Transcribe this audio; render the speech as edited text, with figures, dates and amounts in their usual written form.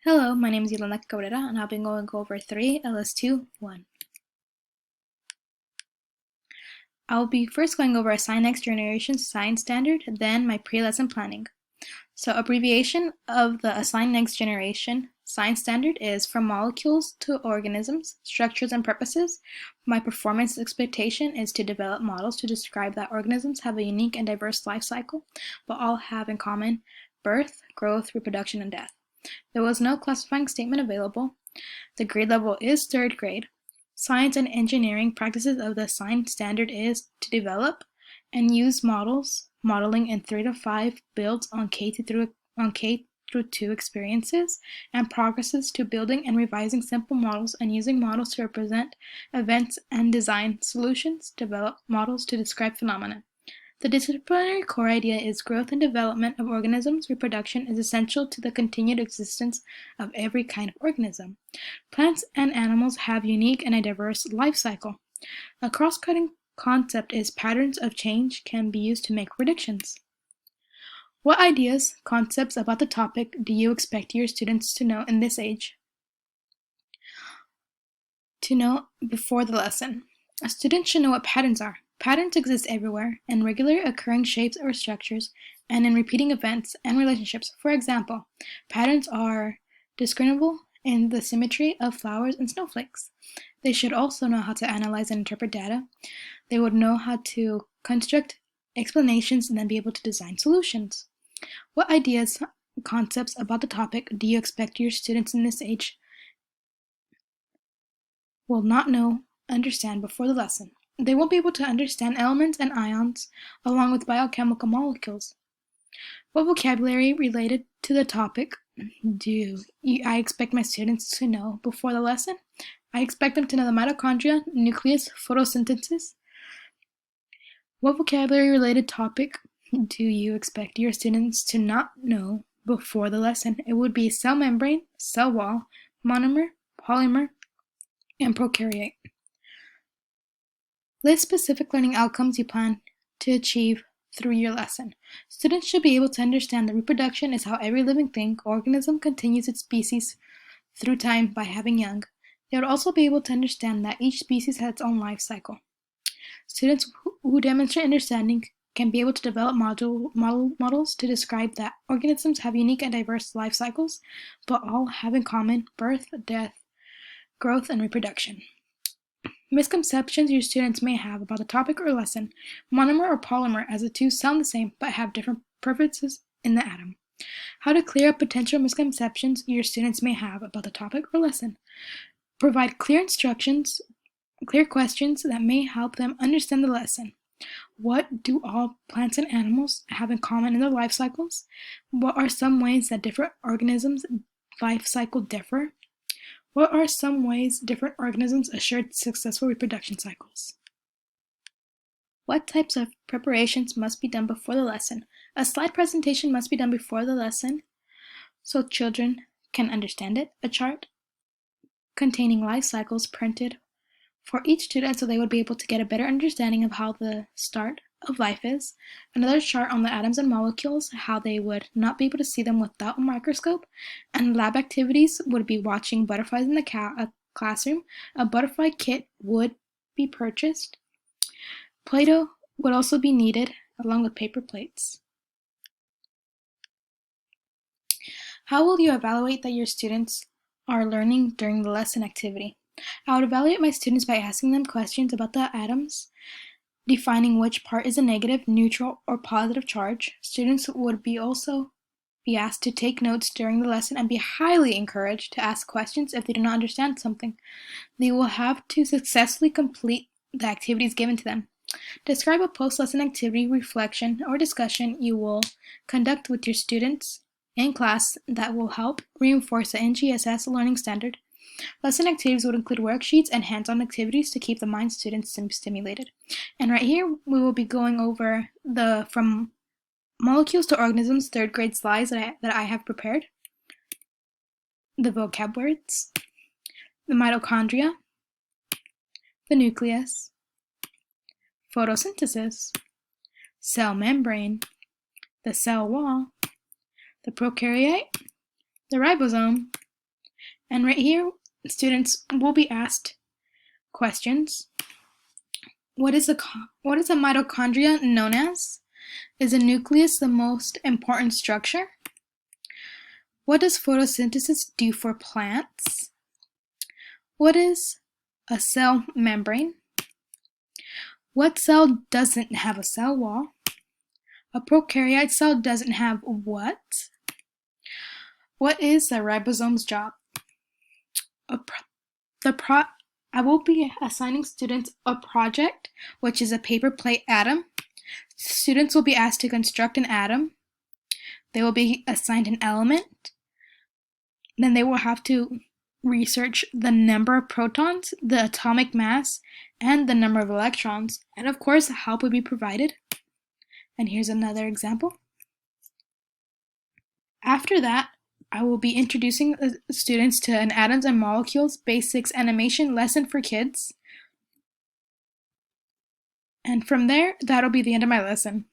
Hello, my name is Yolanda Cabrera, and I'll be going over 3 LS2 1. I'll be first going over Assign Next Generation Science Standard, then my pre-lesson planning. So abbreviation of the Assign Next Generation Science Standard is From Molecules to Organisms, Structures and Purposes. My performance expectation is to develop models to describe that organisms have a unique and diverse life cycle, but all have in common birth, growth, reproduction, and death. There was no classifying statement available. The grade level is 3rd grade. Science and engineering practices of the Assign Standard is to develop and use modeling in 3 to 5 builds on K through 2 experiences, and progresses to building and revising simple models and using models to represent events and design solutions, develop models to describe phenomena. The disciplinary core idea is growth and development of organisms. Reproduction is essential to the continued existence of every kind of organism. Plants and animals have unique and a diverse life cycle. A cross-cutting concept is patterns of change can be used to make predictions. What ideas, concepts about the topic do you expect your students to know in this age? To know before the lesson. A student should know what patterns are. Patterns exist everywhere, in regular occurring shapes or structures, and in repeating events and relationships. For example, patterns are discernible in the symmetry of flowers and snowflakes. They should also know how to analyze and interpret data. They would know how to construct explanations and then be able to design solutions. What ideas, concepts about the topic do you expect your students in this age will not understand before the lesson? They won't be able to understand elements and ions, along with biochemical molecules. What vocabulary related to the topic do I expect my students to know before the lesson? I expect them to know the mitochondria, nucleus, photosynthesis. What vocabulary related topic do you expect your students to not know before the lesson? It would be cell membrane, cell wall, monomer, polymer, and prokaryote. List specific learning outcomes you plan to achieve through your lesson. Students should be able to understand that reproduction is how every living thing, organism continues its species through time by having young. They would also be able to understand that each species has its own life cycle. Students who demonstrate understanding can be able to develop models to describe that organisms have unique and diverse life cycles, but all have in common birth, death, growth, and reproduction. Misconceptions your students may have about the topic or lesson. Monomer or polymer, as the two sound the same but have different preferences in the atom. How to clear up potential misconceptions your students may have about the topic or lesson. Provide clear instructions, clear questions that may help them understand the lesson. What do all plants and animals have in common in their life cycles? What are some ways that different organisms' life cycle differ? What are some ways different organisms assure successful reproduction cycles? What types of preparations must be done before the lesson? A slide presentation must be done before the lesson so children can understand it. A chart containing life cycles printed for each student so they would be able to get a better understanding of how the start of life is. Another chart on the atoms and molecules, how they would not be able to see them without a microscope. And lab activities would be watching butterflies in the classroom. A butterfly kit would be purchased. Play-Doh would also be needed, along with paper plates. How will you evaluate that your students are learning during the lesson activity? I would evaluate my students by asking them questions about the atoms, defining which part is a negative, neutral, or positive charge. Students would also be asked to take notes during the lesson and be highly encouraged to ask questions if they do not understand something. They will have to successfully complete the activities given to them. Describe a post-lesson activity, reflection, or discussion you will conduct with your students in class that will help reinforce the NGSS learning standard. Lesson activities would include worksheets and hands-on activities to keep the mind students stimulated. And right here, we will be going over the From Molecules to Organisms 3rd grade slides that I have prepared. The vocab words, the mitochondria, the nucleus, photosynthesis, cell membrane, the cell wall, the prokaryote, the ribosome, And right here, students will be asked questions. What is a mitochondria known as? Is a nucleus the most important structure? What does photosynthesis do for plants? What is a cell membrane? What cell doesn't have a cell wall? A prokaryote cell doesn't have what? What is the ribosome's job? I will be assigning students a project, which is a paper plate atom. Students will be asked to construct an atom. They will be assigned an element. Then they will have to research the number of protons, the atomic mass, and the number of electrons. And of course, help will be provided. And here's another example. After that, I will be introducing students to an Atoms and Molecules Basics animation lesson for kids. And from there, that'll be the end of my lesson.